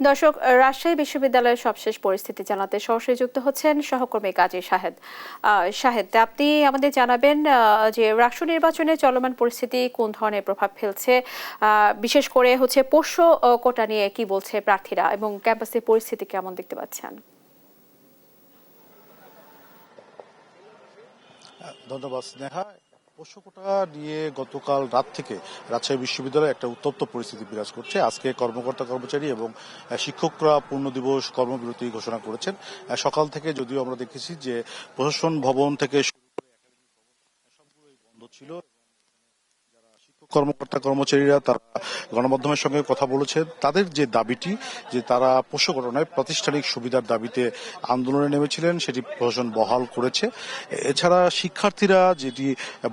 দর্শক, রাজশাহী বিশ্ববিদ্যালয়ের সবশেষ পরিস্থিতি জানাতে সরাসরি যুক্ত হচ্ছেন সহকর্মী কাজী শাহেদ। শাহেদ, আপনি আমাদের জানাবেন যে রাষ্ট্র নির্বাচনে চলমান পরিস্থিতি কোন ধরনের প্রভাব ফেলছে, বিশেষ করে পোষ্য কোটা নিয়ে কি বলছে প্রার্থীরা এবং ক্যাম্পাসের পরিস্থিতি কেমন দেখতে পাচ্ছেন? ধন্যবাদ স্নেহা। পোষ্য কোটা নিয়ে গতকাল রাত থেকে রাজশাহী বিশ্ববিদ্যালয়ে একটা উত্তপ্ত পরিস্থিতি বিরাজ করছে। আজকে কর্মকর্তা কর্মচারী এবং শিক্ষকরা পূর্ণ দিবস কর্মবিরতি ঘোষণা করেছেন। সকাল থেকে যদিও আমরা দেখেছি যে প্রশাসন ভবন থেকে শুরু করে সবগুলোই বন্ধ ছিল। কর্মকর্তা কর্মচারীরা তারা গণমাধ্যমের সঙ্গে কথা বলেছেন। তাদের যে দাবিটি যে তারা পোষ্য ঘটনায় প্রাতিষ্ঠানিক সুবিধার দাবিতে আন্দোলনে নেমেছিলেন সেটি প্রশাসন বহাল করেছে। এছাড়া শিক্ষার্থীরা যেটি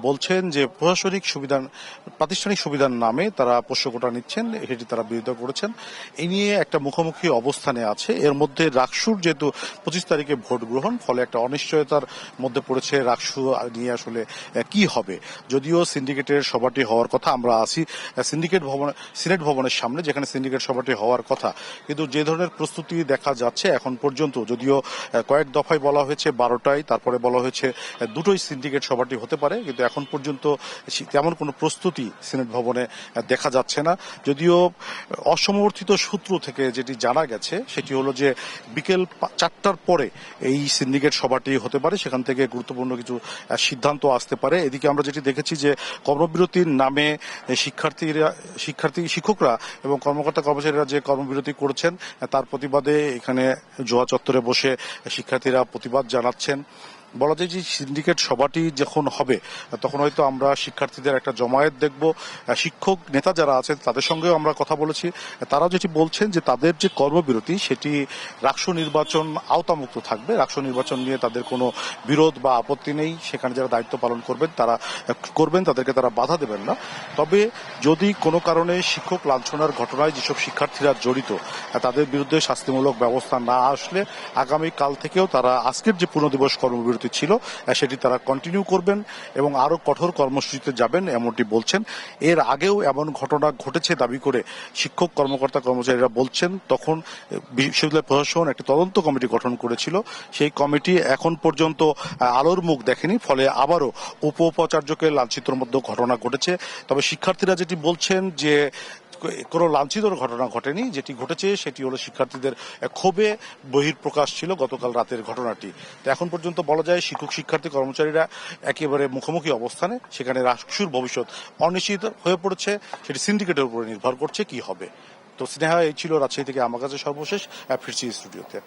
বলছেন যে প্রাতিষ্ঠানিক সুবিধার নামে তারা পোষ্য কোটা নিচ্ছেন, সেটি তারা বিরোধিতা করেছেন। এ নিয়ে একটা মুখোমুখি অবস্থানে আছে। এর মধ্যে রাকসুর যেহেতু 25 তারিখে ভোট গ্রহণ, ফলে একটা অনিশ্চয়তার মধ্যে পড়েছে রাকসু নিয়ে আসলে কি হবে। যদিও সিন্ডিকেটের সভাটি হওয়ার কথা, আমরা আছি সিনেট ভবনের সামনে যেখানে সিন্ডিকেট সভাটি হওয়ার কথা, কিন্তু যে ধরনের প্রস্তুতি দেখা যাচ্ছে এখন পর্যন্ত, যদিও কয়েক দফায় বলা হয়েছে 12টায়, তারপরে বলা হয়েছে দুটোই সিন্ডিকেট সভাটি হতে পারে, কিন্তু এখন পর্যন্ত তেমন কোনো প্রস্তুতি সিনেট ভবনে দেখা যাচ্ছে না। যদিও অসমর্থিত সূত্র থেকে যেটি জানা গেছে সেটি হলো যে বিকেল 4টার পরে এই সিন্ডিকেট সভাটি হতে পারে, সেখান থেকে গুরুত্বপূর্ণ কিছু সিদ্ধান্ত আসতে পারে। এদিকে আমরা যেটি দেখেছি যে কর্মবিরতির নামে শিক্ষকরা এবং কর্মকর্তা কর্মচারীরা যে কর্মবিরতি করেছেন তার প্রতিবাদে এখানে জোয়া চত্বরে বসে শিক্ষার্থীরা প্রতিবাদ জানাচ্ছেন। বলা যায় যে সিন্ডিকেট সভাটি যখন হবে তখন হয়তো আমরা শিক্ষার্থীদের একটা জমায়েত দেখব। শিক্ষক নেতা যারা আছেন তাদের সঙ্গেও আমরা কথা বলেছি, তারা যেটি বলছেন যে তাদের যে কর্মবিরতি সেটি রাষ্ট্র নির্বাচন আওতামুক্ত থাকবে। রাষ্ট্র নির্বাচন নিয়ে তাদের কোনো বিরোধ বা আপত্তি নেই, সেখানে যারা দায়িত্ব পালন করবেন তাদেরকে তারা বাধা দেবেন না। তবে যদি কোনো কারণে শিক্ষক লাঞ্ছনার ঘটনায় যেসব শিক্ষার্থীরা জড়িত তাদের বিরুদ্ধে শাস্তিমূলক ব্যবস্থা না আসলে আগামী কাল থেকেও তারা আজকের যে পুনর্দিবস কর্মবিরতি ছিল সেটি তারা কন্টিনিউ করবেন এবং আরো কঠোর কর্মসূচিতে যাবেন এমনটি বলছেন। এর আগেও এমন ঘটনা ঘটেছে দাবি করে শিক্ষক কর্মকর্তা কর্মচারীরা বলছেন। তখন বিশ্ববিদ্যালয় প্রশাসন একটি তদন্ত কমিটি গঠন করেছিল, সেই কমিটি এখন পর্যন্ত আলোর মুখ দেখেনি, ফলে আবারও উপাচার্যকে লাঞ্ছিতর মধ্যে ঘটনা ঘটেছে। তবে শিক্ষার্থীরা যেটি বলছেন যে কোনো লাঞ্ছিতর ঘটনা ঘটেনি, যেটি ঘটেছে সেটি হলো শিক্ষার্থীদের ক্ষোভে বহিঃপ্রকাশ ছিল গতকাল রাতের ঘটনাটি। তো এখন পর্যন্ত বলা যায় শিক্ষক শিক্ষার্থী কর্মচারীরা একেবারে মুখোমুখি অবস্থানে, সেখানে রাষ্ট্রের ভবিষ্যৎ অনিশ্চিত হয়ে পড়েছে, সেটি সিন্ডিকেটের উপরে নির্ভর করছে কি হবে। তো স্নেহা, এই ছিল রাজশাহী থেকে আমার কাছে সর্বশেষ। ফিরছি স্টুডিওতে।